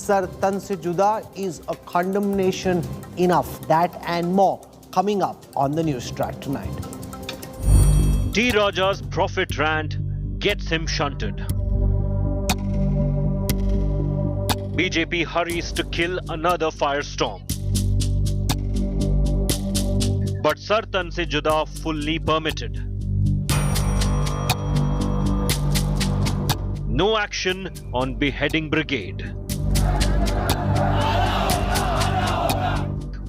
Sir Tan se juda is a condemnation enough. That and more coming up on the Newstrack tonight. T. Raja's prophet rant gets him shunted. BJP hurries to kill another firestorm. But Sir Tan se juda fully permitted. No action on beheading brigade.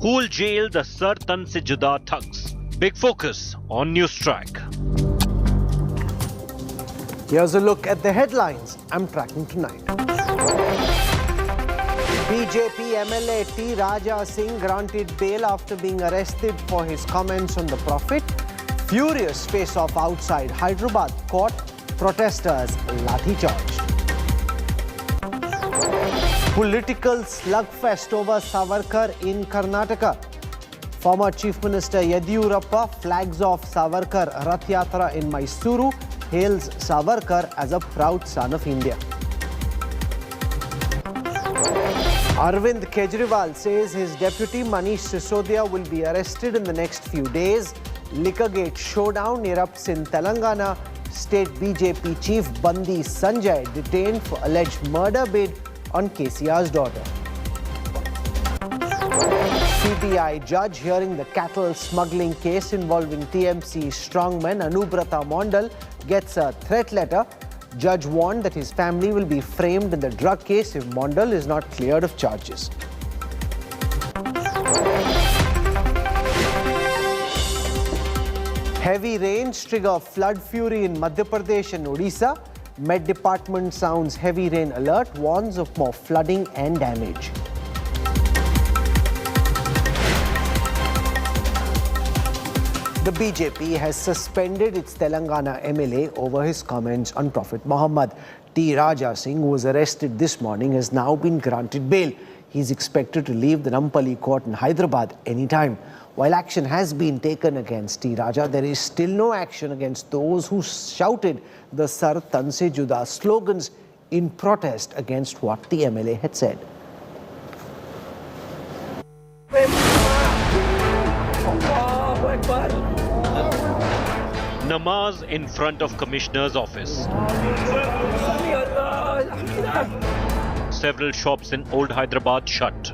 Who'll jail the Sir Tan se juda thugs? Big focus on Newstrack. Here's a look at the headlines I'm tracking tonight. BJP MLA T. Raja Singh granted bail after being arrested for his comments on the Prophet. Furious face-off outside Hyderabad court. Protesters lathi charged. Political slugfest over Savarkar in Karnataka. Former Chief Minister Yediyurappa flags off Savarkar Rath Yatra in Mysuru, hails Savarkar as a proud son of India. Arvind Kejriwal says his deputy Manish Sisodia will be arrested in the next few days. Liquorgate showdown erupts in Telangana. State BJP chief Bandi Sanjay detained for alleged murder bid on KCR's daughter. CBI judge hearing the cattle smuggling case involving TMC strongman Anubrata Mondal gets a threat letter. Judge warned that his family will be framed in the drug case if Mondal is not cleared of charges. Heavy rains trigger flood fury in Madhya Pradesh and Odisha. Met Department sounds heavy rain alert, warns of more flooding and damage. The BJP has suspended its Telangana MLA over his comments on Prophet Muhammad. T. Raja Singh, who was arrested this morning, has now been granted bail. He is expected to leave the Nampally court in Hyderabad anytime. While action has been taken against T. Raja, there is still no action against those who shouted the Sir Tan se juda slogans in protest against what the MLA had said. Namaz in front of Commissioner's office. Several shops in Old Hyderabad shut.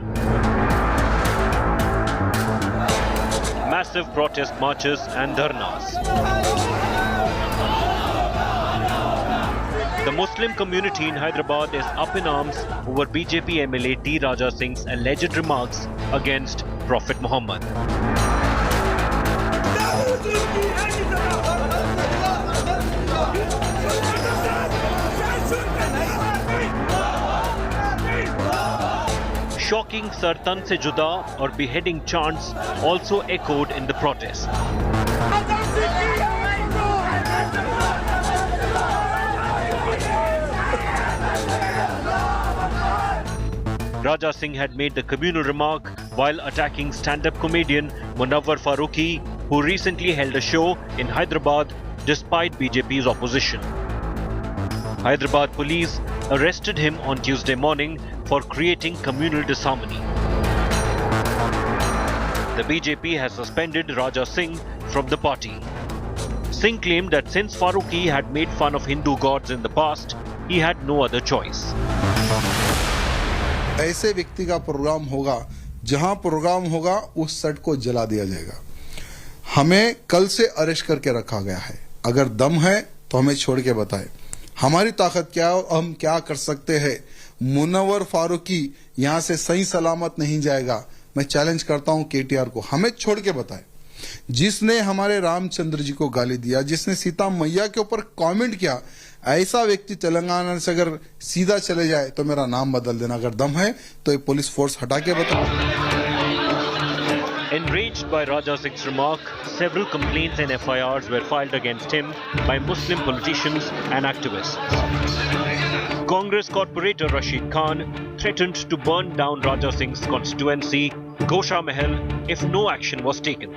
Massive protest marches and dharnas. The Muslim community in Hyderabad is up in arms over BJP MLA T. Raja Singh's alleged remarks against Prophet Muhammad. Shocking Sir Tan se juda or beheading chants also echoed in the protest. Raja Singh had made the communal remark while attacking stand-up comedian Munawwar Farooqi, who recently held a show in Hyderabad despite BJP's opposition. Hyderabad police arrested him on Tuesday morning for creating communal disharmony. The BJP has suspended Raja Singh from the party. Singh claimed that since Farooqi had made fun of Hindu gods in the past, he had no other choice. ऐसे व्यक्ति का programme होगा, जहां programme होगा उस set को जला दिया जाएगा। हमें कल से अरेस्ट करके रखा गया है। अगर दम है तो हमें छोड़ के बताएं। हमारी ताकत क्या है और हम क्या कर सकते हैं। मुनव्वर फारूकी यहां से सही सलामत नहीं जाएगा। मैं चैलेंज करता हूं केटीआर को, हमें छोड़ के बताएं। जिसने हमारे रामचंद्र जी को गाली दिया, जिसने सीता मैया के ऊपर कमेंट किया, ऐसा व्यक्ति तेलंगाना से अगर सीधा चले जाए तो मेरा नाम बदल देना। अगर दम है तो ये पुलिस फोर्स हटा के बताओ। Enraged by Raja Singh's remark, several complaints and FIRs were filed against him by Muslim politicians and activists. Congress corporator Rashid Khan threatened to burn down Raja Singh's constituency, Gosha Mahal, if no action was taken.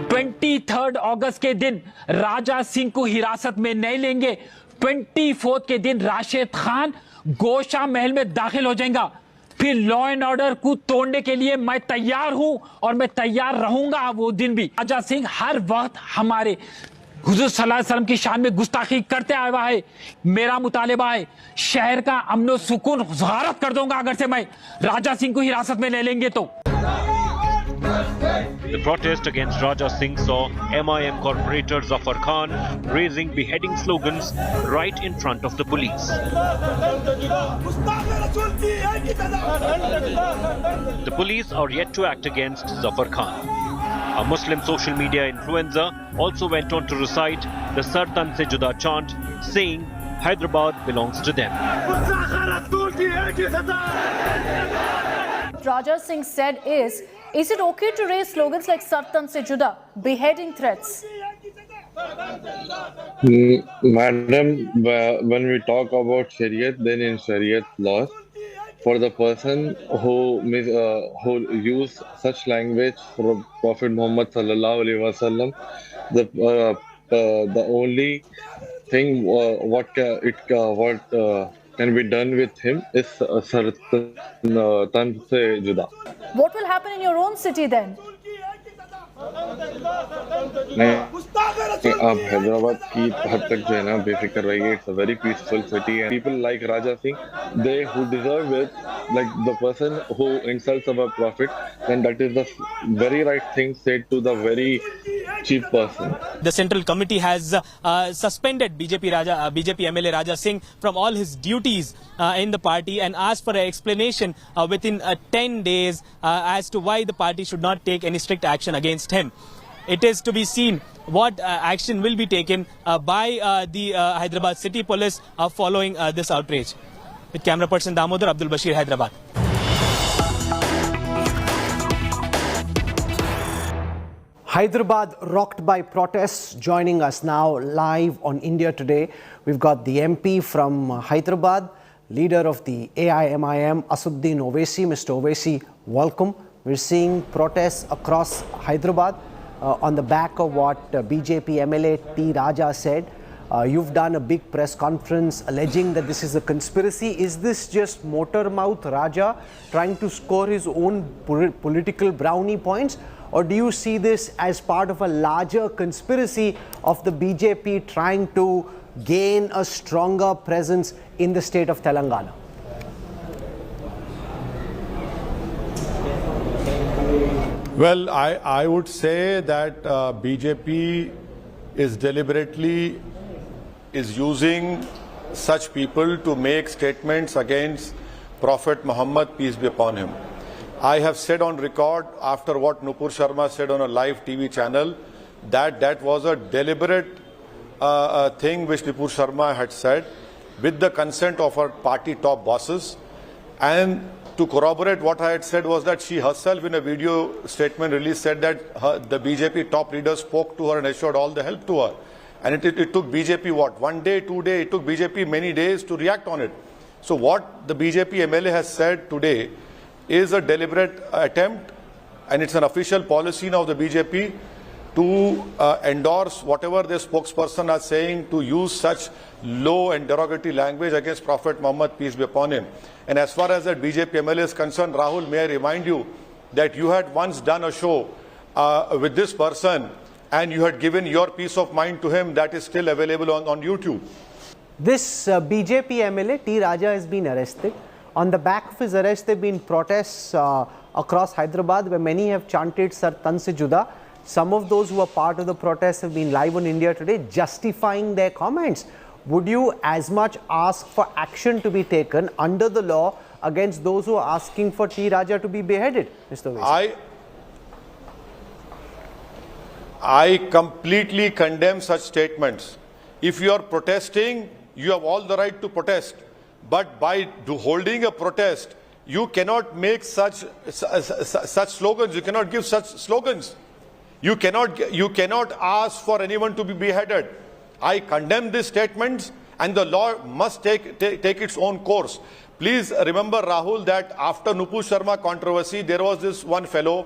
23 अगस्त के दिन राजा सिंह को हिरासत में नहीं लेंगे। 24 के दिन राशिद खान गोशा महल में दाखिल हो जाएगा, फिर लॉ एंड ऑर्डर को तोड़ने के लिए मैं तैयार हूं और मैं तैयार रहूंगा वो दिन भी। राजा सिंह हर वक्त हमारे हुजूर सल्लल्लाहु अलैहि वसल्लम की शान में गुस्ताखी करते आया हुआ है। मेरा मुतालिबा है शहर का अमन सुकून ज़ारत कर दूंगा अगर से मैं राजा सिंह को हिरासत में ले लेंगे तो। The protest against Raja Singh saw MIM corporator Savarkar raising beheading slogans right in front of the police. The police are yet to act against Savarkar. A Muslim social media influencer also went on to recite the Sartan Se Juda chant, saying Hyderabad belongs to them. Raja Singh said is it okay to raise slogans like Sartan Se Juda, beheading threats? Madam, when we talk about Shariat, then in Shariat laws, for the person who use such language from Prophet Muhammad sallallahu alaihi wasallam, the only thing what can be done with him is Sartan Se Juda. What will happen in your own city then? अब हैदराबाद की हद तक जो है ना बेफिक्र रहिए. It's a very peaceful city and people like Raja Singh, they who deserve it, like the person who insults our prophet, then that is the very right thing said to the very cheap person. The Central Committee has suspended BJP MLA Raja Singh from all his duties in the party and asked for an explanation within 10 days as to why the party should not take any strict action against him. It is to be seen what action will be taken by the Hyderabad City Police following this outrage. With camera person Damodar, Abdul Bashir, Hyderabad. Hyderabad rocked by protests. Joining us now live on India Today, we've got the MP from Hyderabad, leader of the AIMIM, Assuddin Owaisi. Mr. Owaisi, welcome. We're seeing protests across Hyderabad on the back of what BJP MLA T. Raja said. You've done a big press conference alleging that this is a conspiracy. Is this just motor mouth Raja trying to score his own political brownie points? Or do you see this as part of a larger conspiracy of the BJP trying to gain a stronger presence in the state of Telangana? Well, I would say that BJP is deliberately using such people to make statements against Prophet Muhammad, peace be upon him. I have said on record after what Nupur Sharma said on a live TV channel that was a deliberate thing which Nupur Sharma had said with the consent of her party top bosses. And to corroborate what I had said was that she herself in a video statement release said that the BJP top leader spoke to her and assured all the help to her. And it took BJP what? 1 day, 2 days, it took BJP many days to react on it. So what the BJP MLA has said today is a deliberate attempt, and it's an official policy now of the BJP to endorse whatever their spokesperson are saying, to use such low and derogatory language against Prophet Muhammad, peace be upon him. And as far as that BJP MLA is concerned, Rahul, may I remind you that you had once done a show with this person and you had given your peace of mind to him. That is still available on YouTube. This BJP MLA T. Raja has been arrested. On the back of his arrest, there have been protests across Hyderabad where many have chanted Sartan Se Juda. Some of those who are part of the protests have been live on India Today justifying their comments. Would you as much ask for action to be taken under the law against those who are asking for T. Raja to be beheaded, Mr. Owaisi? I completely condemn such statements. If you are protesting, you have all the right to protest. But by holding a protest, you cannot make such slogans. You cannot give such slogans. You cannot ask for anyone to be beheaded. I condemn these statements, and the law must take its own course. Please remember, Rahul, that after Nupur Sharma controversy, there was this one fellow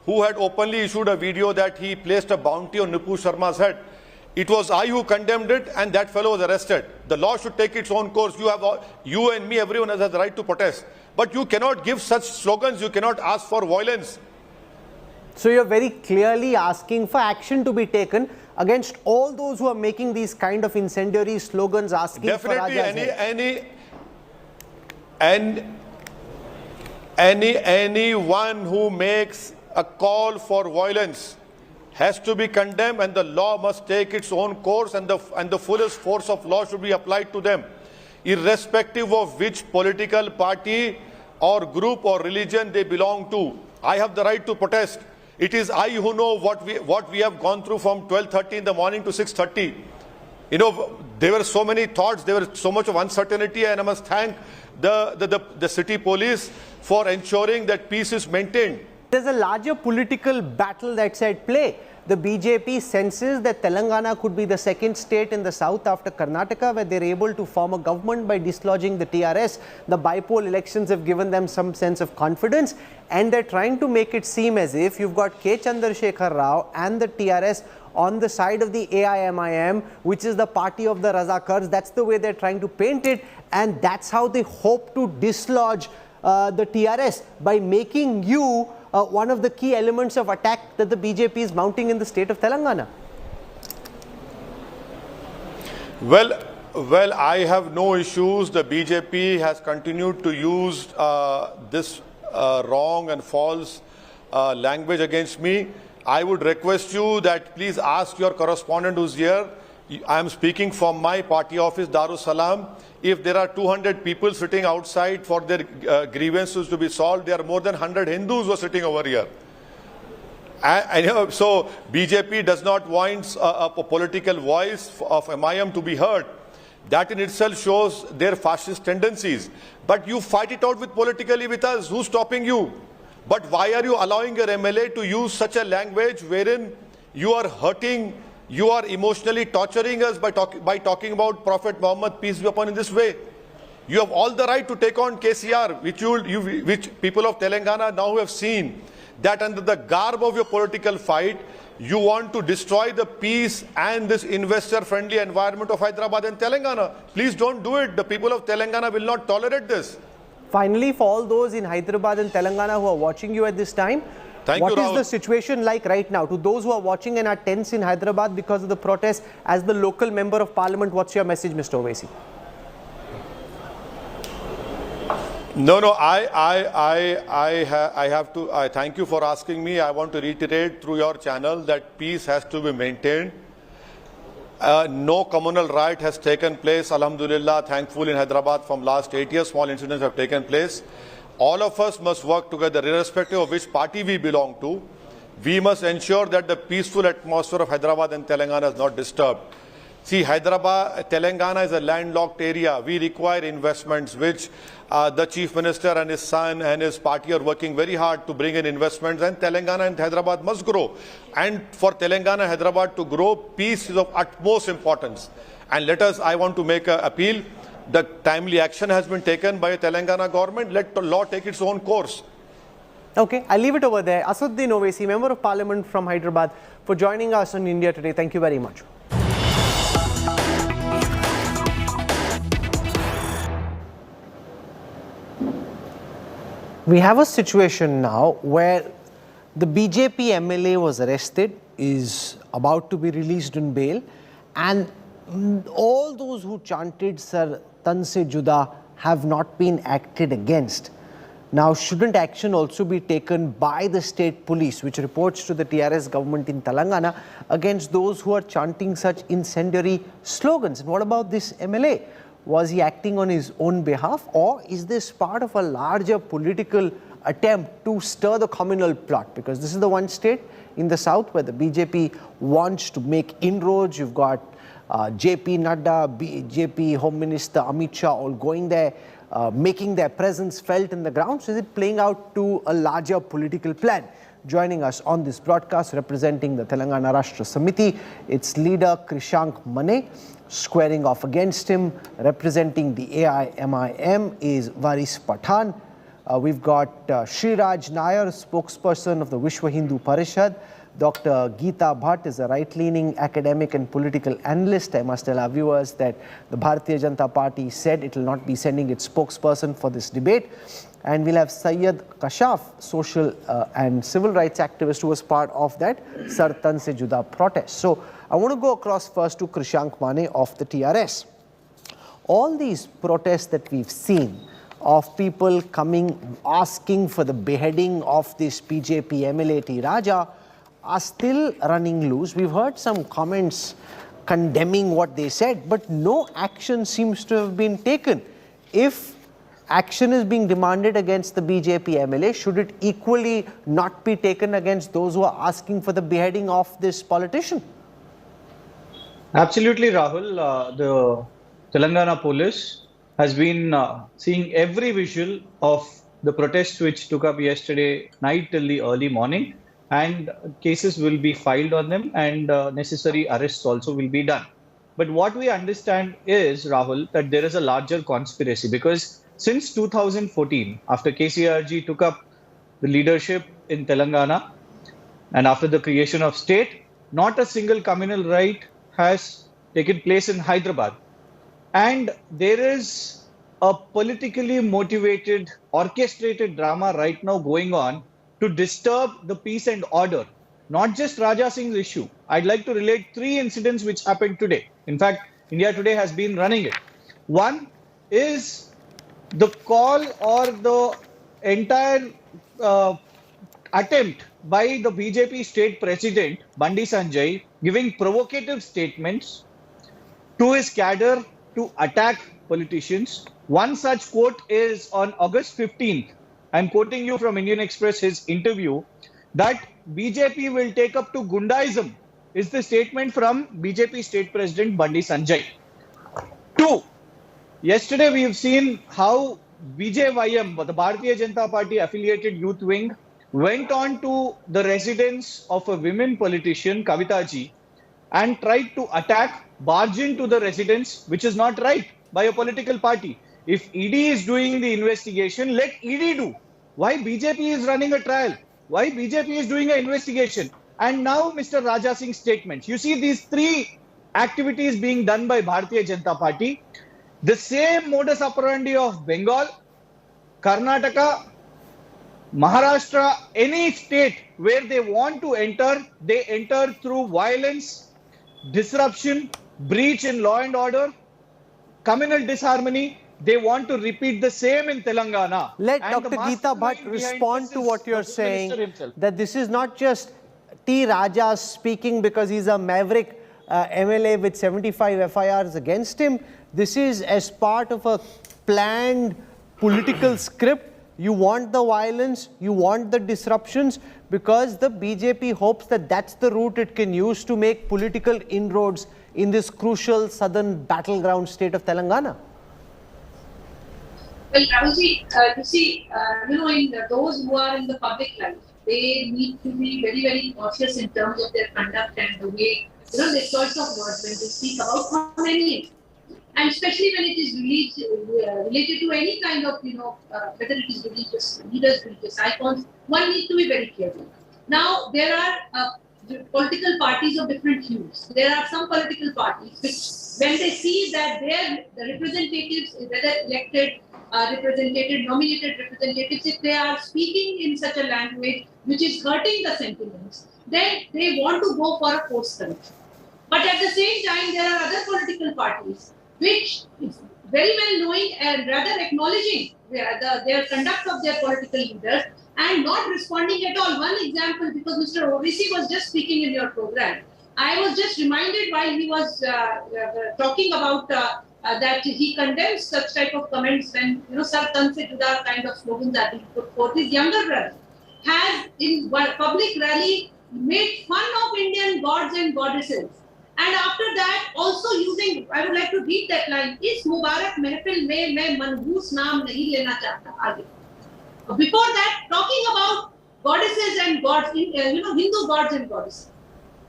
who had openly issued a video that he placed a bounty on Nupur Sharma's head. It was I who condemned it, and that fellow was arrested. The law should take its own course. You and me, everyone has the right to protest. But you cannot give such slogans. You cannot ask for violence. So you're very clearly asking for action to be taken against all those who are making these kind of incendiary slogans, asking Definitely, for Raja's anyone who makes a call for violence has to be condemned, and the law must take its own course, and the fullest force of law should be applied to them, irrespective of which political party or group or religion they belong to. I have the right to protest. It is I who know what we have gone through from 12:30 in the morning to 6:30. You know, there were so many thoughts, there was so much of uncertainty, and I must thank the city police for ensuring that peace is maintained. There's a larger political battle that's at play. The BJP senses that Telangana could be the second state in the south after Karnataka where they're able to form a government by dislodging the TRS. The bi-poll elections have given them some sense of confidence, and they're trying to make it seem as if you've got K. Chandrasekhar Rao and the TRS on the side of the AIMIM, which is the party of the Razakars. That's the way they're trying to paint it, and that's how they hope to dislodge the TRS, by making you one of the key elements of attack that the BJP is mounting in the state of Telangana. Well, I have no issues. The BJP has continued to use this wrong and false language against me. I would request you that please ask your correspondent who's here. I am speaking from my party office, Darussalam. If there are 200 people sitting outside for their grievances to be solved, there are more than 100 Hindus who are sitting over here. So BJP does not want a political voice of MIM to be heard. That in itself shows their fascist tendencies. But you fight it out politically with us. Who's stopping you? But why are you allowing your MLA to use such a language wherein you are hurting, you are emotionally torturing us by talking about Prophet Muhammad, peace be upon him, in this way? You have all the right to take on KCR, which people of Telangana now have seen that under the garb of your political fight, you want to destroy the peace and this investor-friendly environment of Hyderabad and Telangana. Please don't do it. The people of Telangana will not tolerate this. Finally, for all those in Hyderabad and Telangana who are watching you at this time, what is the situation like right now? To those who are watching and are tense in Hyderabad because of the protest, as the local member of parliament, what's your message, Mr. Owaisi? I thank you for asking me. I want to reiterate through your channel that peace has to be maintained. No communal riot has taken place, alhamdulillah, thankful in Hyderabad from last 8 years. Small incidents have taken place. All of us must work together, irrespective of which party we belong to. We must ensure that the peaceful atmosphere of Hyderabad and Telangana is not disturbed. See, Telangana is a landlocked area. We require investments, which the Chief Minister and his son and his party are working very hard to bring in investments, and Telangana and Hyderabad must grow. And for Telangana and Hyderabad to grow, peace is of utmost importance. And I want to make an appeal. The timely action has been taken by the Telangana government. Let the law take its own course. Okay, I'll leave it over there. Assuddin Owaisi, Member of Parliament from Hyderabad, for joining us on India Today. Thank you very much. We have a situation now where the BJP MLA was arrested, is about to be released on bail, and all those who chanted Sir Tan Se Juda have not been acted against. Now, shouldn't action also be taken by the state police, which reports to the TRS government in Telangana, against those who are chanting such incendiary slogans? And what about this MLA? Was he acting on his own behalf, or is this part of a larger political attempt to stir the communal plot? Because this is the one state in the south where the BJP wants to make inroads. You've got JP Nadda, BJP Home Minister Amit Shah all going there, making their presence felt in the ground. So is it playing out to a larger political plan? Joining us on this broadcast, representing the Telangana Rashtra Samiti, its leader Krishank Mane. Squaring off against him, representing the AIMIM, is Varis Pathan. We've got Sriraj Nair, spokesperson of the Vishwa Hindu Parishad. Dr. Geeta Bhatt is a right-leaning academic and political analyst. I must tell our viewers that the Bharatiya Janata Party said it will not be sending its spokesperson for this debate. And we'll have Syed Kashaf, social and civil rights activist who was part of that Sar Tan Se Juda protest. So I want to go across first to Krishank Mane of the TRS. All these protests that we've seen of people coming, asking for the beheading of this BJP MLA T. Raja are still running loose. We've heard some comments condemning what they said, but no action seems to have been taken. If action is being demanded against the BJP MLA, should it equally not be taken against those who are asking for the beheading of this politician? Absolutely, Rahul. The Telangana police has been seeing every visual of the protests which took up yesterday night till the early morning, and cases will be filed on them and necessary arrests also will be done. But what we understand is, Rahul, that there is a larger conspiracy, because since 2014, after KCRG took up the leadership in Telangana and after the creation of state, not a single communal riot has taken place in Hyderabad. And there is a politically motivated, orchestrated drama right now going on to disturb the peace and order. Not just Raja Singh's issue. I'd like to relate 3 incidents which happened today. In fact, India Today has been running it. One is the call or the entire attempt by the BJP state president, Bandi Sanjay, giving provocative statements to his cadre to attack politicians. One such quote is on August 15th. I'm quoting you from Indian Express, his interview, that BJP will take up to Gundaism, is the statement from BJP state president Bandi Sanjay. 2. Yesterday we have seen how BJYM, the Bharatiya Janata Party affiliated youth wing, went on to the residence of a women politician, Kavita ji, and tried to attack, barge into the residence, which is not right by a political party. If ED is doing the investigation, let ED do. Why BJP is running a trial? Why BJP is doing an investigation? And now Mr. Raja Singh's statements. You see these 3 activities being done by Bharatiya Janata Party. The same modus operandi of Bengal, Karnataka, Maharashtra, any state where they want to enter, they enter through violence, disruption, breach in law and order, communal disharmony. They want to repeat the same in Telangana. Let Dr. Geeta Bhatt respond to what you're saying, that this is not just T. Raja speaking because he's a maverick MLA with 75 FIRs against him. This is as part of a planned political script. You want the violence, you want the disruptions, because the BJP hopes that that's the route it can use to make political inroads in this crucial southern battleground state of Telangana. Well, Rahulji, you see, in those who are in the public life, they need to be very, very cautious in terms of their conduct and the way, their choice of words when they speak about comedy. And especially when it is related to any kind of, whether it is religious, leaders, religious icons, one needs to be very careful. Now, there are political parties of different hues. There are some political parties which, when they see that the representatives, whether elected, nominated representatives, if they are speaking in such a language which is hurting the sentiments, then they want to go for a course correction. But at the same time, there are other political parties which is very well knowing and rather acknowledging their conduct of their political leaders and not responding at all. One example, because Mr. Ovisi was just speaking in your program, I was just reminded while he was talking about that he condemns such type of comments when, Sar Tan Se Juda kind of slogans are being put forth. His younger brother has, in one public rally, made fun of Indian gods and goddesses. And after that, also using, I would like to read that line, is Mubarak Mehfil mein main manhus naam nahi lena chahta. Aage. Before that, talking about goddesses and gods, Hindu gods and goddesses.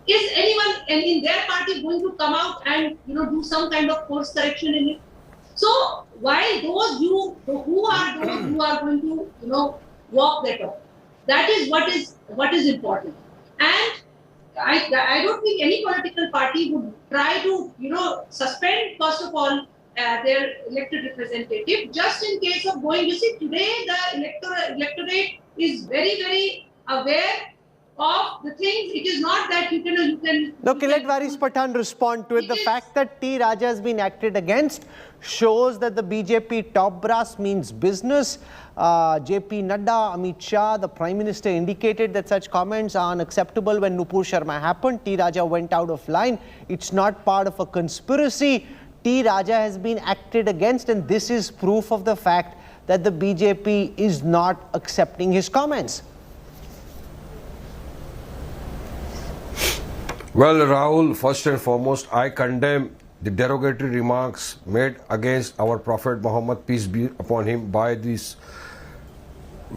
Is anyone in their party going to come out and do some kind of course correction in it? So while those who are those who are going to walk that talk, that is what is important. And I don't think any political party would try to suspend first of all their elected representative just in case of going. You see, today the electorate is very aware of the things. It is not that you can. Look, let Varis Pathan respond to it. The fact that T. Raja has been acted against shows that the BJP top brass means business. JP Nadda, Amit Shah, the Prime Minister indicated that such comments are unacceptable when Nupur Sharma happened. T. Raja went out of line. It's not part of a conspiracy. T. Raja has been acted against, and this is proof of the fact that the BJP is not accepting his comments. Well, Rahul, first and foremost, I condemn the derogatory remarks made against our Prophet Muhammad, peace be upon him, by this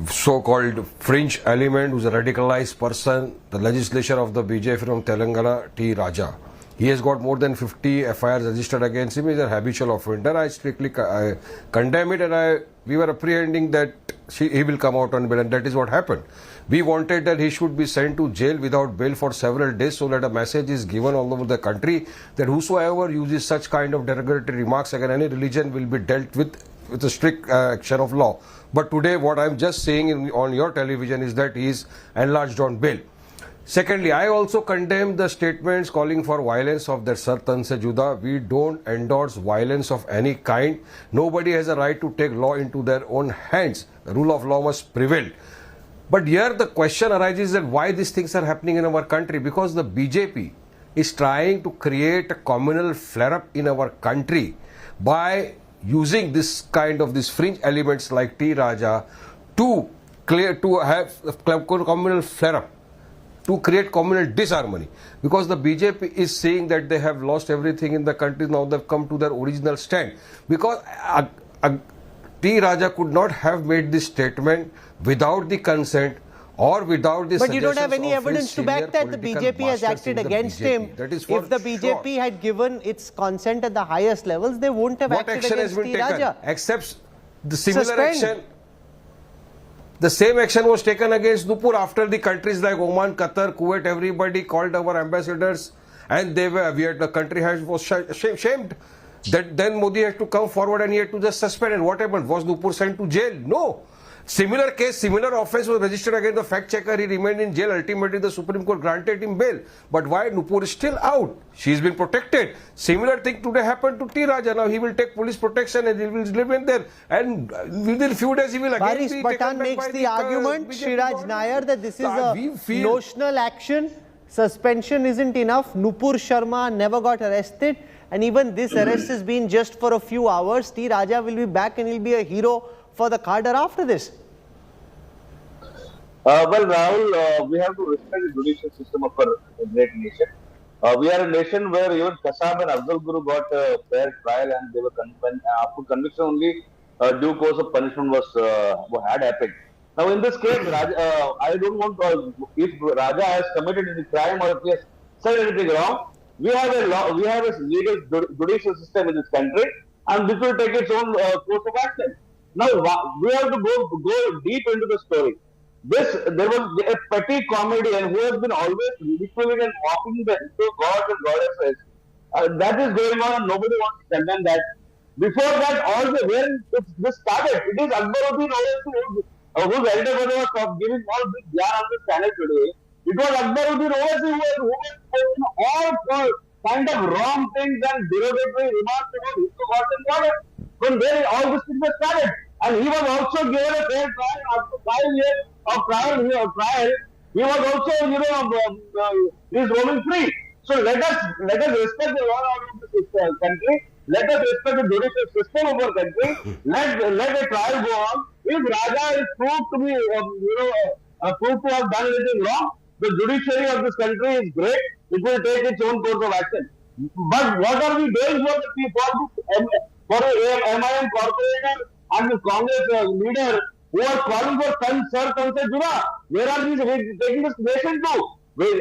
so-called fringe element who's a radicalized person, the legislature of the BJP from Telangana, T. Raja. He has got more than 50 FIRs registered against him. He's a habitual offender. I strictly condemn it, and we were apprehending that he will come out on bail, and that is what happened. We wanted that he should be sent to jail without bail for several days, so that a message is given all over the country that whosoever uses such kind of derogatory remarks against any religion will be dealt with a strict action of law. But today what I'm just saying on your television is that he is enlarged on bail. Secondly, I also condemn the statements calling for violence of that Sartan Se Juda. We don't endorse violence of any kind. Nobody has a right to take law into their own hands. The rule of law must prevail. But here the question arises that why these things are happening in our country? Because the BJP is trying to create a communal flare-up in our country by using this kind of these fringe elements like T. Raja to have a communal flare-up, to create communal disharmony. Because the BJP is saying that they have lost everything in the country, now they've come to their original stand. Because T. Raja could not have made this statement without the consent or without the. But you don't have any evidence to back that the BJP has acted against him. That is if the BJP had given its consent at the highest levels, they won't have acted against T. Raja. Except the similar action. The same action was taken against Nupur after the countries like Oman, Qatar, Kuwait, everybody called our ambassadors, and the country was shamed. Then Modi had to come forward and he had to just suspend. And what happened? Was Nupur sent to jail? No. Similar case, similar offence was registered against the fact checker. He remained in jail. Ultimately, the Supreme Court granted him bail. But why? Nupur is still out. She's been protected. Similar thing today happened to T. Raja. Now he will take police protection and he will live in there. And within few days he will again be taken back by the makes the argument, Shiraj Nair, that this is a notional action. Suspension isn't enough. Nupur Sharma never got arrested. And even this arrest has been just for a few hours. T. Raja will be back and he'll be a hero for the cadre after this. Well, Rahul, we have to respect the judicial system of a great nation. We are a nation where even Kasab and Afzal Guru got a fair trial, and they were after conviction only due course of punishment had happened. Now, in this case, I don't want if Raja has committed any crime or if he has said anything wrong. We have a legal judicial system in this country, and this will take its own course of action. Now, we have to go deep into the story. There was a petty comedian who has been always ridiculing and mocking the Hindu gods and goddesses. That is going on, and nobody wants to condemn that. Before that, when this started, it is Akbaruddin whose elder brother was giving all this yarn on this channel today. It was Akbaruddin who was saying all kind of wrong things and derogatory remarks about Hindu gods and goddesses. From there, all this thing was started. And he was also given a fair trial after 5 years of trial. He was also, he's roaming free. So let us respect the law of this country. Let us respect the judicial system of our country. Let a trial go on. If Raja is proved to be, proved to have done anything wrong, the judiciary of this country is great. It will take its own course of action. But what are we doing for the people? For a MIM corporator and the Congress leader who are calling for Sir Tanse Jura, where are we taking this nation to?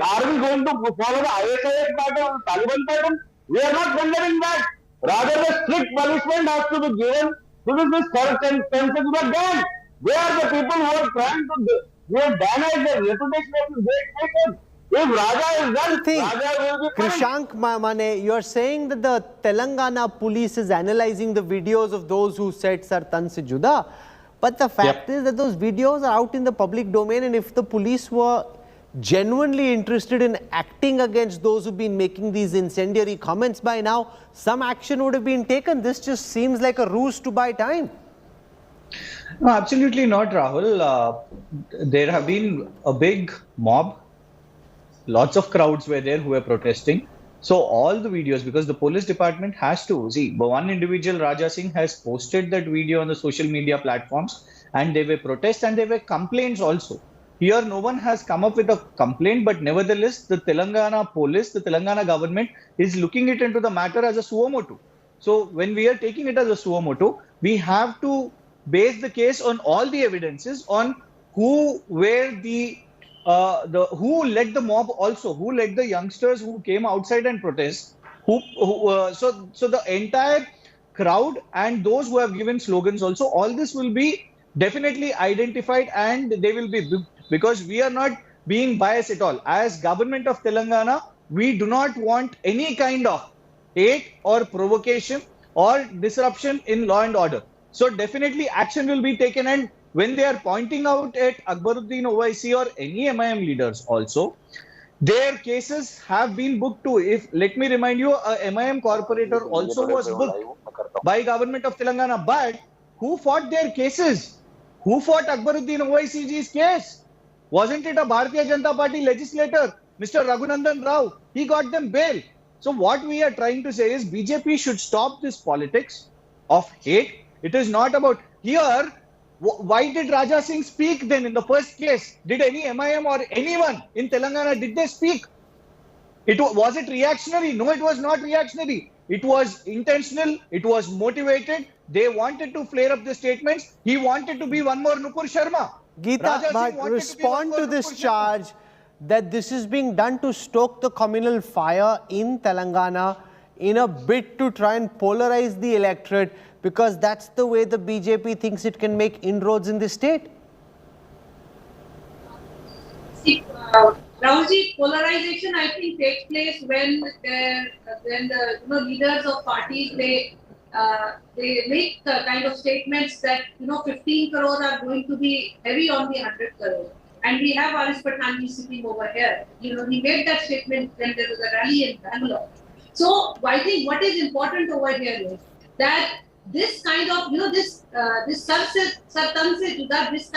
Are we going to follow the ISIS pattern or Taliban pattern? We are not condemning that. Rather, the strict punishment has to be given to this Savarkar gang. They are the people who are trying to damage the reputation of the great nation. If Raja is done, Raja will be punished. Krishank Mane, you're saying that the Telangana police is analyzing the videos of those who said Sartan se juda. But the fact is that those videos are out in the public domain, and if the police were genuinely interested in acting against those who've been making these incendiary comments by now, some action would have been taken. This just seems like a ruse to buy time. No, absolutely not, Rahul. There have been a big mob. Lots of crowds were there who were protesting. So all the videos, because the police department has to see, but one individual, Raja Singh, has posted that video on the social media platforms, and there were protests and there were complaints also. Here, no one has come up with a complaint, but nevertheless, the Telangana police, the Telangana government is looking it into the matter as a suo motu. So when we are taking it as a suo motu, we have to base the case on all the evidences on who were who led the mob also, who led the youngsters who came outside and protest, so the entire crowd and those who have given slogans also, all this will be definitely identified and they will be, because we are not being biased at all. As government of Telangana, we do not want any kind of hate or provocation or disruption in law and order. So definitely action will be taken, and when they are pointing out at Akbaruddin OIC or any MIM leaders also, their cases have been booked too. If let me remind you, a MIM corporator also was booked by government of Telangana. But who fought their cases? Who fought Akbaruddin OICG's case? Wasn't it a Bharatiya Janata Party legislator, Mr. Raghunandan Rao? He got them bail. So what we are trying to say is BJP should stop this politics of hate. It is not about here. Why did Raja Singh speak then in the first case? Did any MIM or anyone in Telangana, did they speak? Was it reactionary? No, it was not reactionary. It was intentional. It was motivated. They wanted to flare up the statements. He wanted to be one more Nupur Sharma. Geeta, but respond to this charge that this is being done to stoke the communal fire in Telangana in a bid to try and polarize the electorate, because that's the way the BJP thinks it can make inroads in the state. See, Rahulji, polarization I think takes place when the leaders of parties they make kind of statements that 15 crore are going to be heavy on the 100 crore. And we have Aris Patani sitting over here. He made that statement when there was a rally in Bangalore. So I think what is important over here is that this kind of, this Sartan se juda, this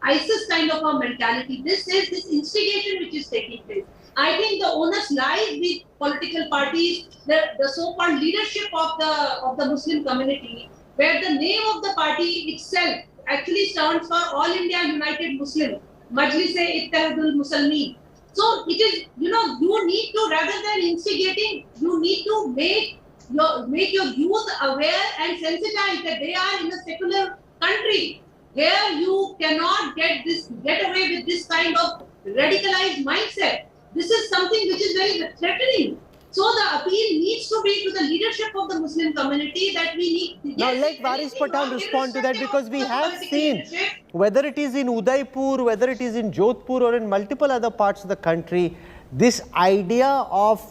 ISIS kind of a mentality, this instigation which is taking place. I think the onus lies with political parties, the so-called leadership of the Muslim community, where the name of the party itself actually stands for All India United Muslim, Majlis-e-Ittihadul Muslimin. So it is, you need to, rather than instigating, you need to make your youth aware and sensitized that they are in a secular country. Here you cannot get away with this kind of radicalized mindset. This is something which is very threatening. So the appeal needs to be to the leadership of the Muslim community that we need. Now let Varis Pathan respond to that, because we have seen, whether it is in Udaipur, whether it is in Jodhpur or in multiple other parts of the country, this idea of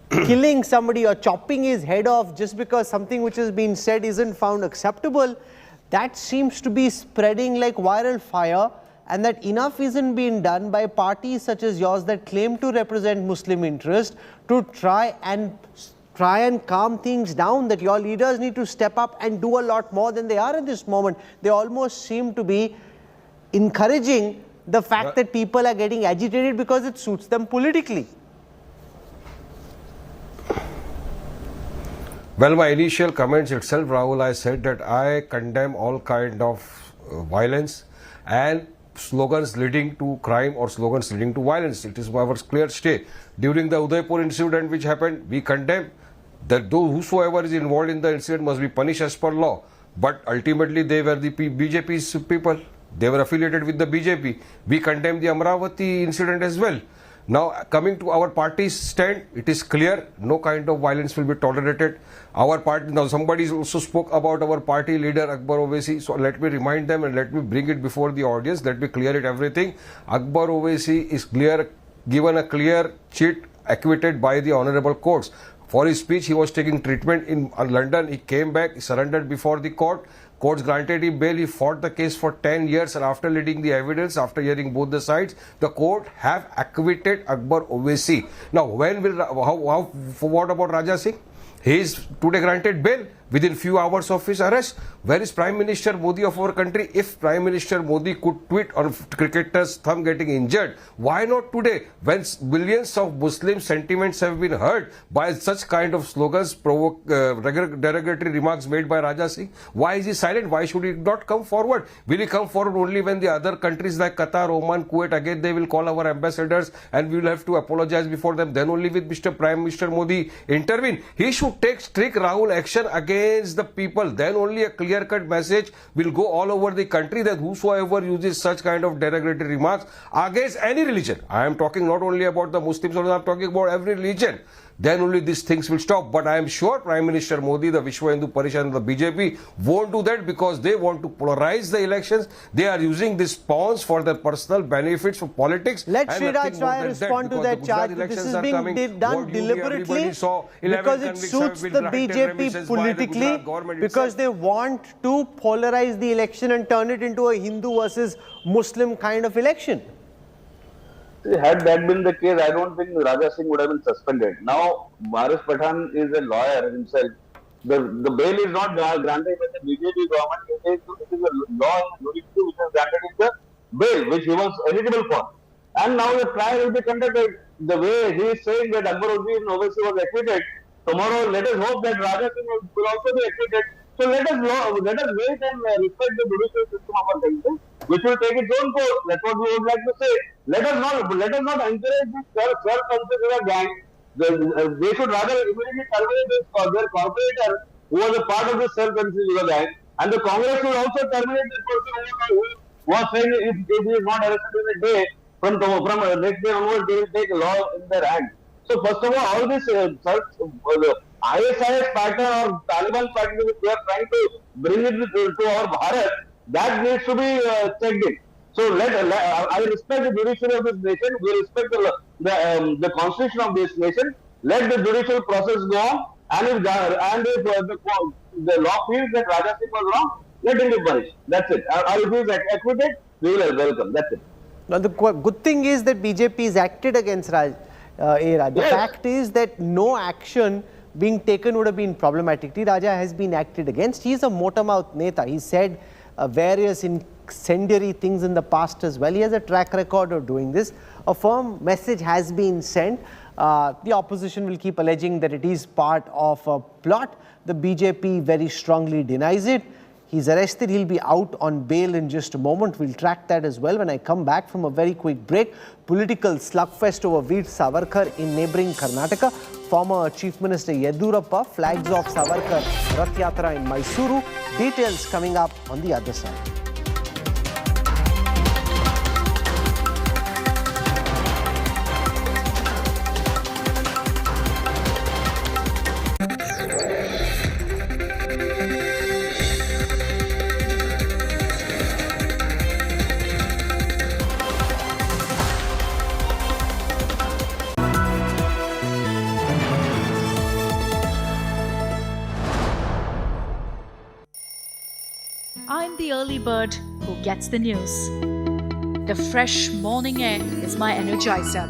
killing somebody or chopping his head off just because something which has been said isn't found acceptable, that seems to be spreading like viral fire, and that enough isn't being done by parties such as yours that claim to represent Muslim interest to try and calm things down, that your leaders need to step up and do a lot more than they are at this moment. They almost seem to be encouraging the fact that people are getting agitated because it suits them politically. Well, my initial comments itself, Rahul, I said that I condemn all kind of violence and slogans leading to crime or slogans leading to violence. It is our clear stay. During the Udaipur incident which happened, we condemn that whosoever is involved in the incident must be punished as per law. But ultimately they were the BJP's people. They were affiliated with the BJP. We condemn the Amravati incident as well. Now, coming to our party's stand, it is clear no kind of violence will be tolerated. Our party, now somebody also spoke about our party leader Akbar Owaisi, so let me remind them and let me bring it before the audience, let me clear it everything. Akbar Owaisi is given a clear cheat, acquitted by the honorable courts. For his speech, he was taking treatment in London. He came back, he surrendered before the court. Courts granted him bail. He fought the case for 10 years, and after reading the evidence, after hearing both the sides, the court have acquitted Akbar Owaisi. Now, what about Raja Singh? He is today granted bail within few hours of his arrest. Where is Prime Minister Modi of our country? If Prime Minister Modi could tweet on cricketer's thumb getting injured, why not today when billions of Muslim sentiments have been hurt by such kind of slogans, derogatory remarks made by Raja Singh? Why is he silent? Why should he not come forward? Will he come forward only when the other countries like Qatar, Oman, Kuwait, again they will call our ambassadors and we will have to apologize before them? Then only with Mr. Prime Minister Modi intervene. He should take strict Rahul action against the people. Then only a clear-cut message will go all over the country that whosoever uses such kind of derogatory remarks against any religion, I am talking not only about the Muslims, I am talking about every religion, then only these things will stop. But I am sure Prime Minister Modi, the Vishwa Hindu Parishad and the BJP won't do that because they want to polarize the elections. They are using these pawns for their personal benefits for politics. Let Sriraj Rai respond to that charge. This is being done deliberately because it suits the BJP politically, because they want to polarize the election and turn it into a Hindu versus Muslim kind of election. Had that been the case, I don't think Raja Singh would have been suspended. Now, Baris Pathan is a lawyer himself. The bail is not granted by the BJP government. It is a law which is granted in the bail, which he was eligible for. And now the trial will be conducted. The way he is saying that Akbar Owaisi was acquitted, tomorrow let us hope that Raja Singh will also be acquitted. So let us wait and respect the judicial system of our country, which will take its own course. That's what we would like to say. Let us not encourage this self-considered gang. They should rather immediately terminate their corporator who was a part of this self-considered gang, and the Congress should also terminate this person who was saying if he is not arrested in a day, from next day onwards they will take a law in their hand. So first of all this ISIS pattern or Taliban pattern which we are trying to bring it to our Bharat, that needs to be checked in. So I respect the judiciary of this nation. We respect the constitution of this nation. Let the judicial process go on, and if the law feels that Raja Singh was wrong, let him be punished. That's it. Or if he is acquitted, we will welcome. That's it. Now the good thing is that BJP is acted against Raj. The fact is that no action being taken would have been problematic. T. Raja has been acted against. He is a motor-mouth neta. He said various incendiary things in the past as well. He has a track record of doing this. A firm message has been sent. The opposition will keep alleging that it is part of a plot. The BJP very strongly denies it. He's arrested. He'll be out on bail in just a moment. We'll track that as well when I come back from a very quick break. Political slugfest over Veer Savarkar in neighbouring Karnataka. Former Chief Minister Yedurappa flags off Savarkar Rath Yatra in Mysuru. Details coming up on the other side. I'm the early bird who gets the news. The fresh morning air is my energizer.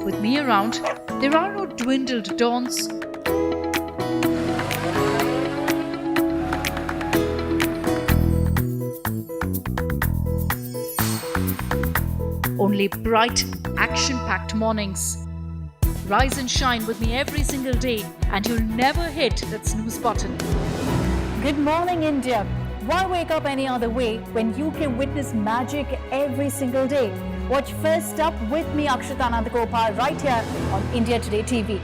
With me around, there are no dwindled dawns. Only bright, action-packed mornings. Rise and shine with me every single day, and you'll never hit that snooze button. Good morning, India. Why wake up any other way when you can witness magic every single day? Watch First Up with me, Akshita Anandagopal, right here on India Today TV.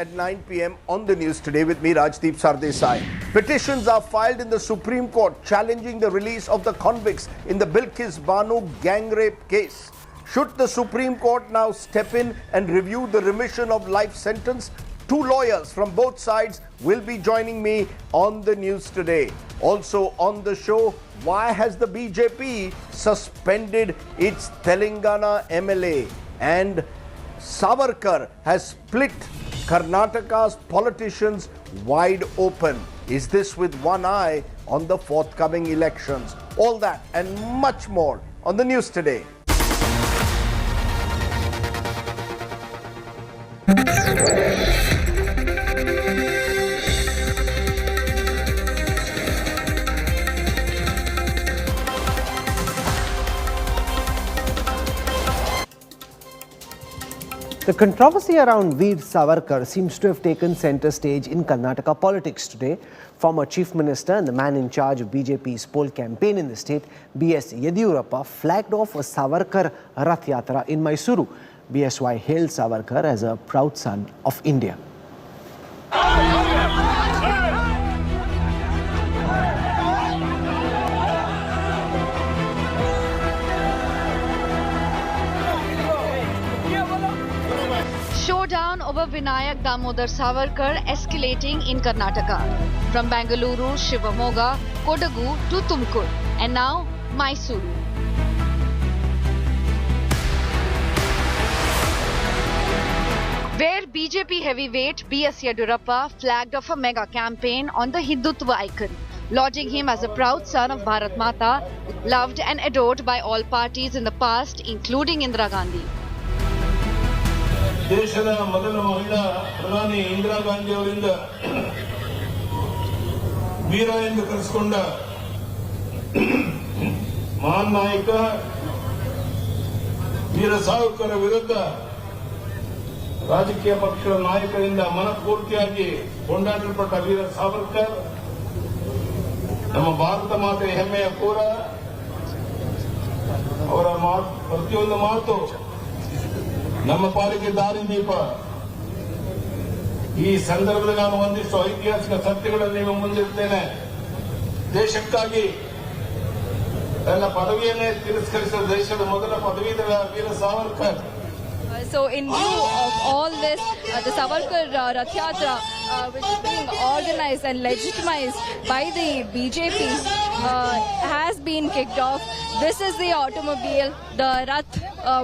at 9 p.m. on the news today with me, Rajdeep Sardesai. Petitions are filed in the Supreme Court challenging the release of the convicts in the Bilkis Banu gang rape case. Should the Supreme Court now step in and review the remission of life sentence? Two lawyers from both sides will be joining me on the news today. Also on the show, why has the BJP suspended its Telangana MLA? And Savarkar has split Karnataka's politicians wide open. Is this with one eye on the forthcoming elections? All that and much more on the news today. The controversy around Veer Savarkar seems to have taken centre stage in Karnataka politics today. Former Chief Minister and the man in charge of BJP's poll campaign in the state, B.S. Yediyurappa, flagged off a Savarkar Rath Yatra in Mysuru. BSY hailed Savarkar as a proud son of India. Showdown over Vinayak Damodar Savarkar escalating in Karnataka. From Bengaluru, Shivamoga, Kodagu to Tumkur, and now Mysuru. Where BJP heavyweight B.S. Yediyurappa flagged off a mega campaign on the Hindutva icon, lauding him as a proud son of Bharat Mata, loved and adored by all parties in the past, including Indira Gandhi. ದೇಶದ ಮೊದಲ ಮಹಿಳಾ ಪ್ರಧಾನಿ ಇಂದಿರಾ ಗಾಂಧಿ ಅವರಿಂದ ವೀರ ಎಂದು ಕರೆಸಿಕೊಂಡ ಮಹಾನ್ ನಾಯಕ ವೀರ ಸಾವರ್ಕರ್ ವಿರುದ್ಧ ರಾಜಕೀಯ ಪಕ್ಷದ ನಾಯಕರಿಂದ ಮನಪೂರ್ತಿಯಾಗಿ ಕೊಂಡಾಡಲ್ಪಟ್ಟ ವೀರ ಸಾವರ್ಕರ್ ನಮ್ಮ ಭಾರತ ಮಾತೆಯ ಹೆಮ್ಮೆಯ ಕೂರ. ಅವರ ಪ್ರತಿಯೊಂದು ಮಾತು ನಮ್ಮ ಪಾಲಿಗೆ ದಾರಿದೀಪ. ಈ ಸಂದರ್ಭದಲ್ಲಿ ನಾನು ಒಂದಿಷ್ಟು ಐತಿಹಾಸಿಕ ಸತ್ಯಗಳನ್ನು ನಿಮ್ಮ ಮುಂದಿರ್ತೇನೆ. ದೇಶಕ್ಕಾಗಿ ತನ್ನ ಪದವಿಯನ್ನೇ ತಿರಸ್ಕರಿಸಿದ ದೇಶದ ಮೊದಲ ಪದವೀಧರ Veer Savarkar. So in view of all this, the Savarkar Rath Yatra, which is being organized and legitimized by the BJP, has been kicked off. This is the automobile, the Rath,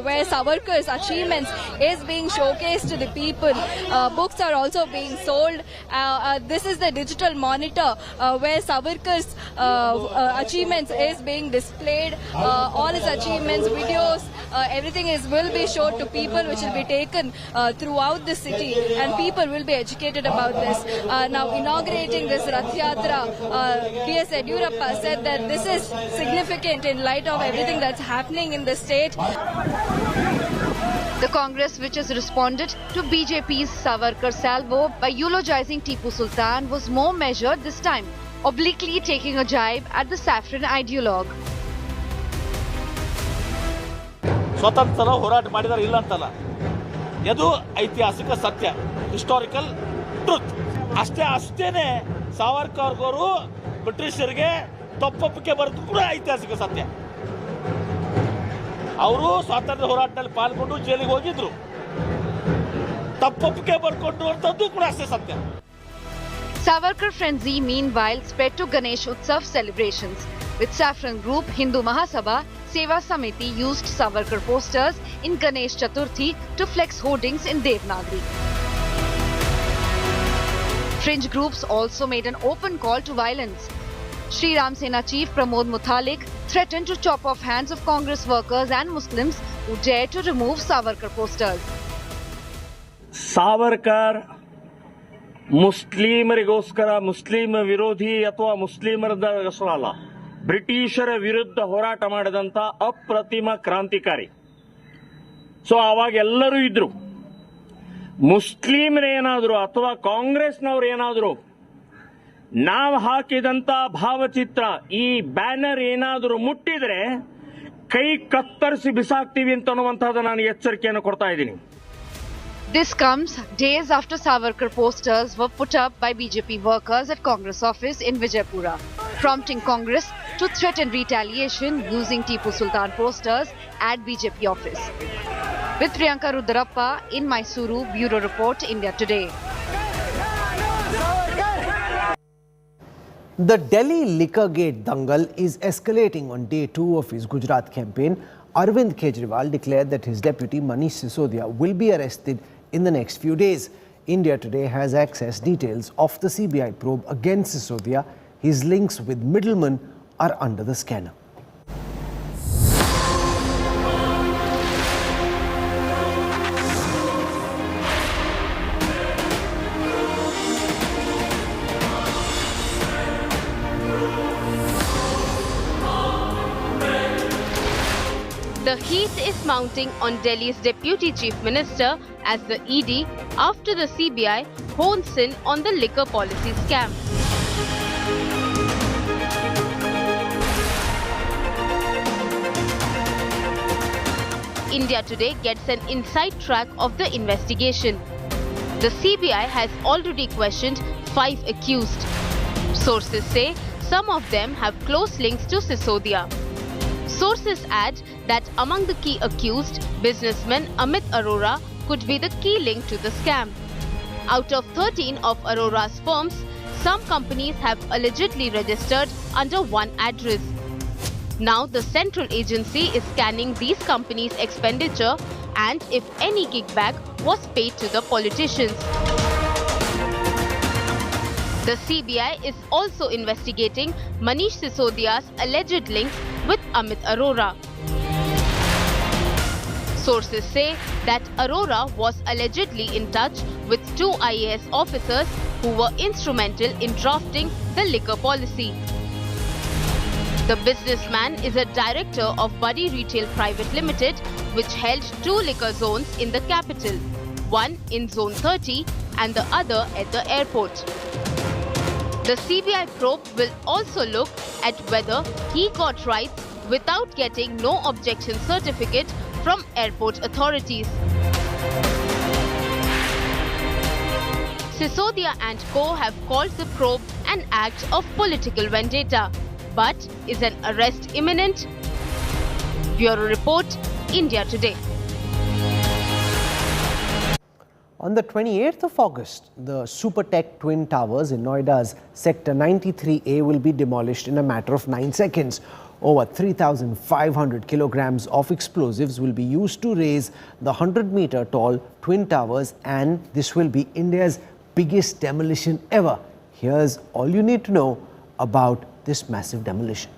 where Savarkar's achievements is being showcased to the people. Books are also being sold. This is the digital monitor where Savarkar's achievements is being displayed. All his achievements, videos, everything will be showed to people, which will be taken throughout the city, and people will be educated about this. Now inaugurating this Rath Yatra, B.S. Yediyurappa said that this is significant in light of everything that's happening in the state. The Congress, which has responded to BJP's Savarkar salvo by eulogizing Tipu Sultan, was more measured this time, obliquely taking a jibe at the saffron ideologue. ಸ್ವತಂತ್ರ ಹೋರಾಟ ಮಾಡಿದಾರೆ ಇಲ್ಲ ಅಂತಲ್ಲ, ಇದು ಐತಿಹಾಸಿಕ ಸತ್ಯ, historical truth. ಅಷ್ಟೇನೆ ಸಾವರ್ಕರ್ ಅವರು ಬ್ರಿಟಿಷರಿಗೆ ತಪ್ಪೊಪ್ಪಿಗೆ ಬರೆದು ಕೂಡ ಐತಿಹಾಸಿಕ ಸತ್ಯ. ಅವರು ಸ್ವಾತಂತ್ರ್ಯ ಹೋರಾಟದಲ್ಲಿ ಪಾಲ್ಗೊಂಡು ಜೈಲಿಗೆ ಹೋಗಿದ್ರು, ತಪ್ಪೊಪ್ಪಿಗೆ ಬರ್ಕೊಂಡು ಅಂತದ್ದು ಕೂಡ ಅಷ್ಟೇ ಸತ್ಯ. Savarkar frenzy meanwhile spread to Ganesh Utsav celebrations, with Saffron Group, Hindu Mahasabha, Seva Samiti used Savarkar posters in Ganesh Chaturthi to flex hoardings in Devanagari. Fringe groups also made an open call to violence. Sri Ram Sena Chief Pramod Muthalik threatened to chop off hands of Congress workers and Muslims who dared to remove Savarkar posters. Savarkar ಮುಸ್ಲಿಮರಿಗೋಸ್ಕರ, Muslim ವಿರೋಧಿ ಅಥವಾ ಮುಸ್ಲಿಮರಿಗೋಸ್ಕರ ಅಲ್ಲ, ಬ್ರಿಟಿಷರ ವಿರುದ್ಧ ಹೋರಾಟ ಮಾಡಿದಂತ ಅಪ್ರತಿಮ ಕ್ರಾಂತಿಕಾರಿ. ಸೊ ಅವಾಗ ಎಲ್ಲರೂ ಇದ್ರು. ಮುಸ್ಲಿಮರೇನಾದ್ರು ಅಥವಾ ಕಾಂಗ್ರೆಸ್ನವ್ರು ಏನಾದ್ರು ನಾವು ಹಾಕಿದಂತ ಭಾವಚಿತ್ರ, ಈ ಬ್ಯಾನರ್ ಏನಾದರೂ ಮುಟ್ಟಿದ್ರೆ ಕೈ ಕತ್ತರಿಸಿ ಬಿಸಾಕ್ತೀವಿ ಅಂತ ಅನ್ನುವಂಥದ್ದು ನಾನು ಎಚ್ಚರಿಕೆಯನ್ನು ಕೊಡ್ತಾ ಇದ್ದೀನಿ. This comes days after Savarkar posters were put up by BJP workers at Congress office in Vijaypura, prompting Congress to threaten retaliation using Tipu Sultan posters at BJP office. With Priyanka Rudrappa in Mysuru, Bureau Report, India Today. The Delhi Liquorgate dangle is escalating on day 2 of his Gujarat campaign. Arvind Kejriwal declared that his deputy Manish Sisodia will be arrested in the next few days. India Today has accessed details of the CBI probe against Sisodia. His links with middlemen are under the scanner. The heat is mounting on Delhi's Deputy Chief Minister as the ED after the CBI hones in on the liquor policy scam. India Today gets an inside track of the investigation. The CBI has already questioned 5 accused. Sources say some of them have close links to Sisodia. Sources add that among the key accused, businessman Amit Arora could be the key link to the scam. Out of 13 of Arora's firms, some companies have allegedly registered under one address. Now the central agency is scanning these companies' expenditure and if any kickback was paid to the politicians. The CBI is also investigating Manish Sisodia's alleged links with Amit Arora. Sources say that Arora was allegedly in touch with 2 IAS officers who were instrumental in drafting the liquor policy. The businessman is a director of Buddy Retail Private Limited, which held 2 liquor zones in the capital, one in Zone 30 and the other at the airport. The CBI probe will also look at whether he got rights without getting no objection certificate from airport authorities. Sisodia and co have called the probe an act of political vendetta. But is an arrest imminent? Bureau Report, India Today. On the 28th of August, the Supertech Twin Towers in Noida's Sector 93A will be demolished in a matter of 9 seconds. Over 3,500 kilograms of explosives will be used to raise the 100-meter tall Twin Towers, and this will be India's biggest demolition ever. Here's all you need to know about this massive demolition.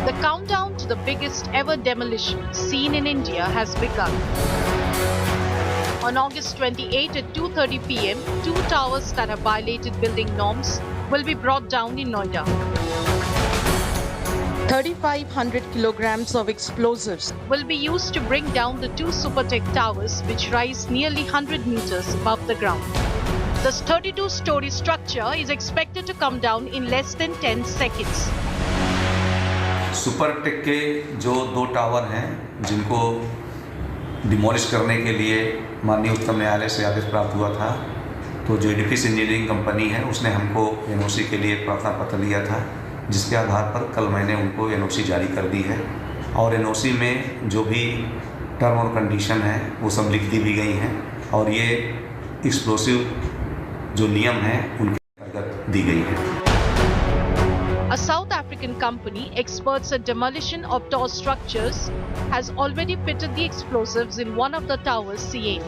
The countdown to the biggest ever demolition seen in India has begun. On August 28 at 2:30 p.m., 2 towers that have violated building norms will be brought down in Noida. 3,500 kilograms of explosives will be used to bring down the 2 Supertech towers, which rise nearly 100 meters above the ground. This 32-story structure is expected to come down in less than 10 seconds. Supertech के जो 2 tower हैं जिनको demolish करने के लिए माननीय उच्चतम न्यायालय से आदेश प्राप्त हुआ था, तो जो एडिफिस इंजीनियरिंग कंपनी है उसने हमको एनओसी के लिए प्रार्थना पत्र दिया था, जिसके आधार पर कल मैंने उनको एनओसी जारी कर दी है और एनओसी में जो भी टर्म और कंडीशन है वो सब लिख दी भी गई हैं और ये एक्सप्लोसिव जो नियम हैं उनके अंतर्गत दी गई है. A South African company, experts at demolition of tall structures, has already fitted the explosives in one of the towers, CA.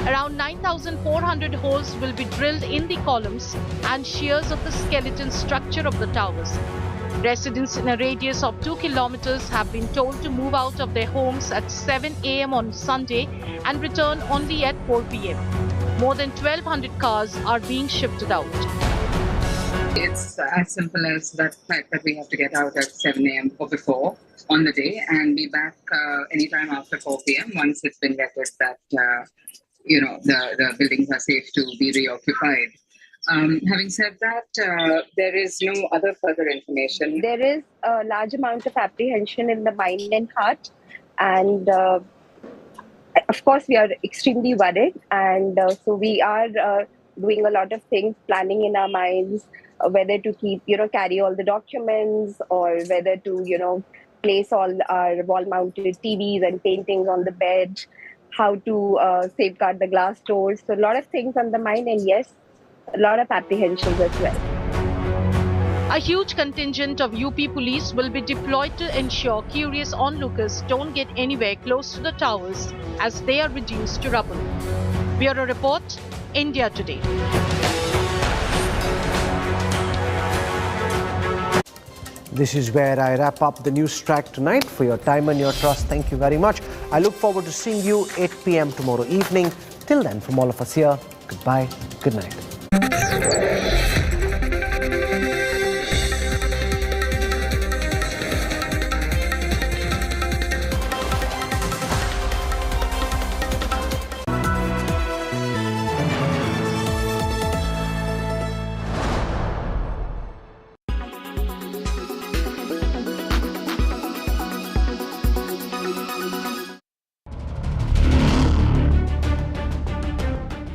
Around 9,400 holes will be drilled in the columns and shears of the skeleton structure of the towers. Residents in a radius of 2 kilometers have been told to move out of their homes at 7 a.m. on Sunday and return only at 4 p.m. More than 1,200 cars are being shifted out. It's as simple as that fact that we have to get out at 7 a.m. or before on the day and be back anytime after 4 p.m. once it's been vetted that, the buildings are safe to be reoccupied. Having said that, there is no other further information. There is a large amount of apprehension in the mind and heart, and of course we are extremely worried, and so we are doing a lot of things, planning in our minds whether to keep, carry all the documents, or whether to, place all our wall-mounted TVs and paintings on the bed, how to safeguard the glass doors. So a lot of things on the mind, and yes, a lot of apprehensions as well. A huge contingent of UP police will be deployed to ensure curious onlookers don't get anywhere close to the towers as they are reduced to rubble. Bureau Report, India Today. This is where I wrap up the Newstrack tonight. For your time and your trust, thank you very much. I look forward to seeing you 8 p.m. tomorrow evening. Till then, from all of us here, goodbye, good night.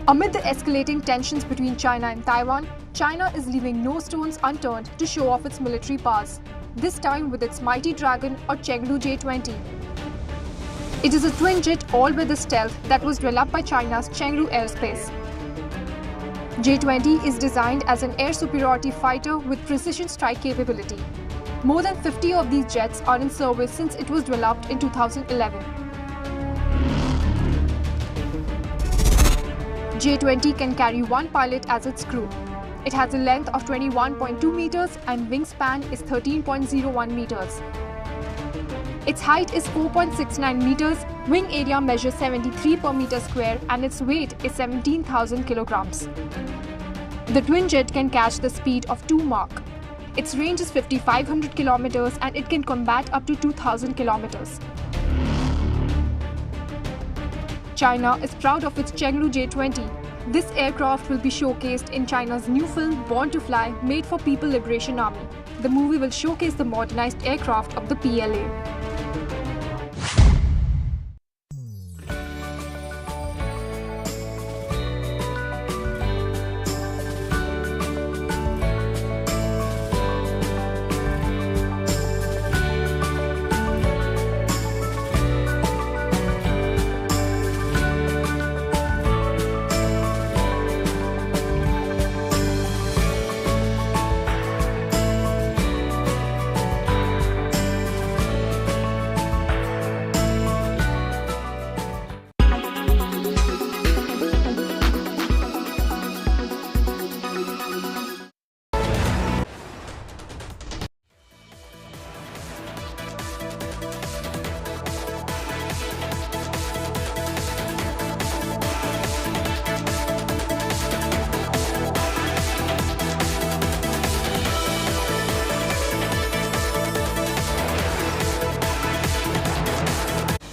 Amid the escalating tensions between China and Taiwan, China is leaving no stones unturned to show off its military powers, this time with its mighty dragon or Chengdu J-20. It is a twin-jet all-weather stealth that was developed by China's Chengdu Aerospace. J-20 is designed as an air superiority fighter with precision strike capability. More than 50 of these jets are in service since it was developed in 2011. J-20 can carry one pilot as its crew. It has a length of 21.2 meters and wingspan is 13.01 meters. Its height is 4.69 meters, wing area measures 73 per meter square, and its weight is 17,000 kilograms. The twin jet can catch the speed of 2 Mach. Its range is 5,500 kilometers and it can combat up to 2,000 kilometers. China is proud of its Chengdu J-20. This aircraft will be showcased in China's new film Born to Fly, made for People Liberation Army. The movie will showcase the modernized aircraft of the PLA.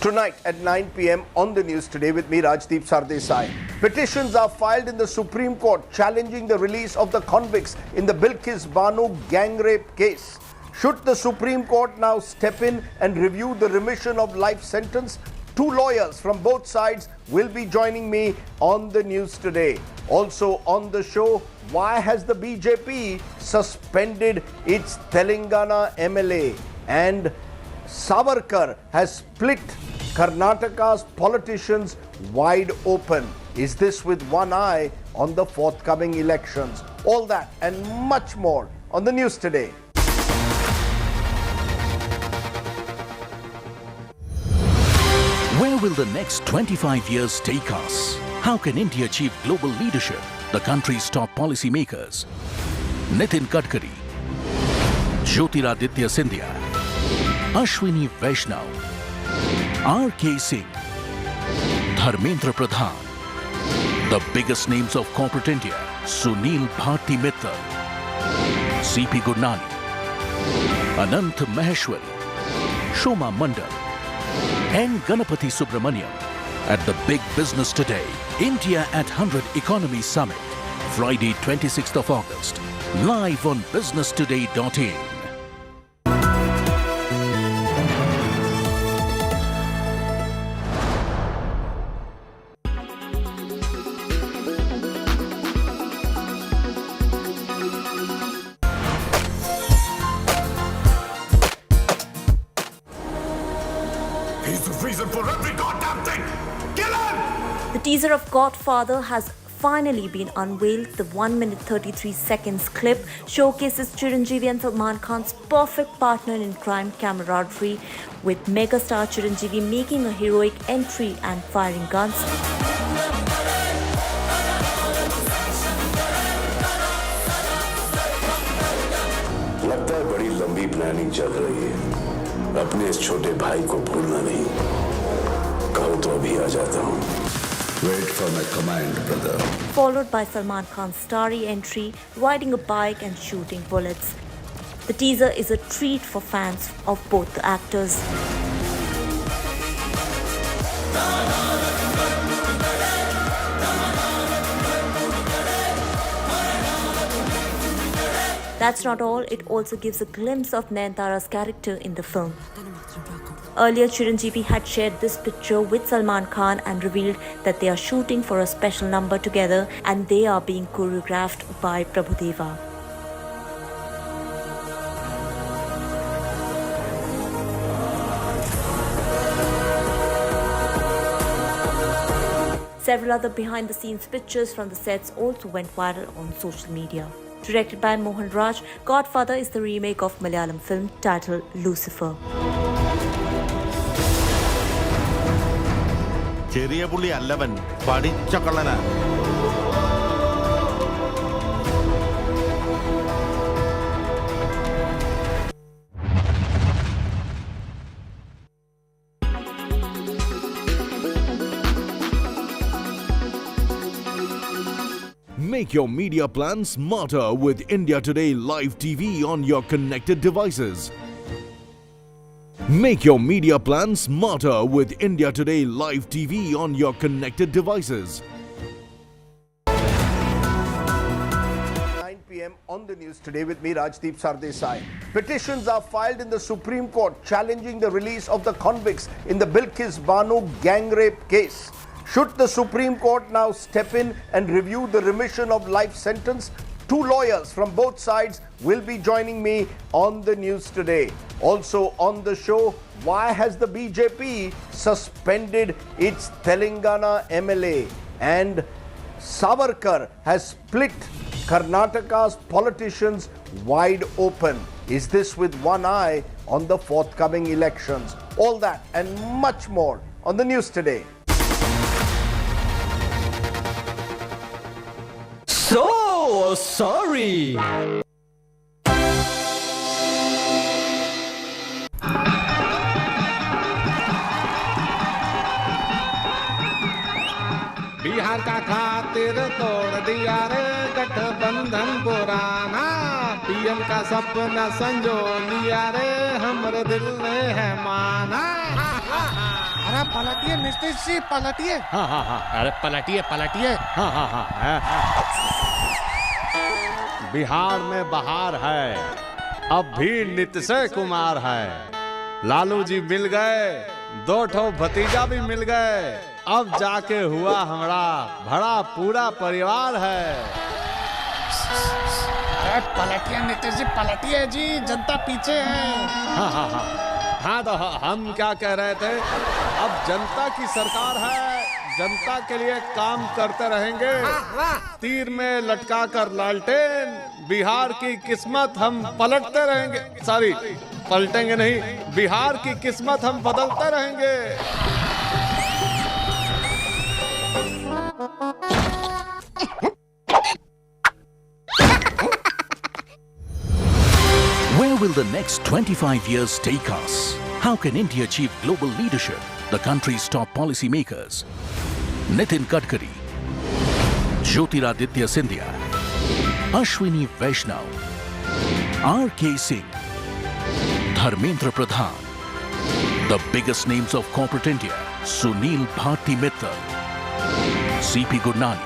Tonight at 9 p.m. on the news today with me, Rajdeep Sardesai. Petitions are filed in the Supreme Court challenging the release of the convicts in the Bilkis Banu gang rape case. Should the Supreme Court now step in and review the remission of life sentence? 2 lawyers from both sides will be joining me on the news today. Also on the show, why has the BJP suspended its Telangana MLA? And Savarkar has split Karnataka's politicians wide open. Is this with one eye on the forthcoming elections? All that and much more on the news today. Where will the next 25 years take us? How can India achieve global leadership? The country's top policymakers: Nitin Gadkari, Jyotiraditya Scindia, Ashwini Vaishnav, R.K. Singh, Dharmendra Pradhan, the biggest names of corporate India, Sunil Bharti Mittal, C.P. Gurnani, Anant Maheshwari, Shoma Mandal, and Ganapati Subramaniam at the Big Business Today, India at 100 Economy Summit, Friday 26th of August, live on businesstoday.in. He's the reason for every goddamn thing! Kill him! The teaser of Godfather has finally been unveiled. The 1 minute 33 seconds clip showcases Chiranjeevi and Salman Khan's perfect partner in crime camaraderie, with megastar Chiranjeevi making a heroic entry and firing guns. लगता है बड़ी लंबी planning चल रही है। अपने इस छोटे भाई को भूलना नहीं। कहो तो अभी आ जाता हूँ। Wait for my command, brother. Followed by Salman Khan's starry entry, riding a bike and shooting bullets. The teaser is a treat for fans of both the actors. That's not all, it also gives a glimpse of Nayanthara's character in the film. Earlier, Chiranjeevi had shared this picture with Salman Khan and revealed that they are shooting for a special number together and they are being choreographed by Prabhudeva. Several other behind-the-scenes pictures from the sets also went viral on social media. Directed by Mohan Raj, Godfather is the remake of Malayalam film titled Lucifer. ചെറിയ പുള്ളി അല്ലവൻ പഠിച്ച കള്ളനാ. Make your media plan smarter with India Today Live TV on your connected devices. Make your media plan smarter with India Today Live TV on your connected devices. 9 p.m. on the news today with me, Rajdeep Sardesai. Petitions are filed in the Supreme Court challenging the release of the convicts in the Bilkis Banu gang rape case. Should the Supreme Court now step in and review the remission of life sentence? Two lawyers from both sides will be joining me on the news today. Also on the show, why has the BJP suspended its Telangana MLA? And Savarkar has split Karnataka's politicians wide open. Is this with one eye on the forthcoming elections? All that and much more on the news today. So sorry. Bihar का खातिर तोड़ दिया रे गठबंधन पुराना, PM का सपना संजो लिया रे हमरे दिल ने है माना। अरे पलटिए मिस्टर जी पलटिए। हाँ हाँ हाँ, अरे पलटिए पलटिए। हाँ हाँ हाँ। बिहार में बहार है, अब भी नीतीश कुमार है। लालू जी मिल गए, दो ठो भतीजा भी मिल गए, अब जाके हुआ हमारा बड़ा पूरा परिवार है। अरे पलटिए नीतीश जी पलटिए जी, जनता पीछे है। हाँ हाँ हाँ हाँ, तो हम क्या कह रहे थे, अब जनता की सरकार है, जनता के लिए काम करते रहेंगे। तीर में लटका कर लालटेन, बिहार की किस्मत हम पलटते रहेंगे। सॉरी, पलटेंगे नहीं, बिहार की किस्मत हम बदलते रहेंगे। Where will the next 25 years take us? How can India achieve global leadership? The country's top policymakers. Nitin Gadkari, Jyotiraditya Scindia, Ashwini Vaishnav, R.K. Singh, Dharmendra Pradhan, the biggest names of corporate India, Sunil Bharti Mittal, C.P. Gurnani,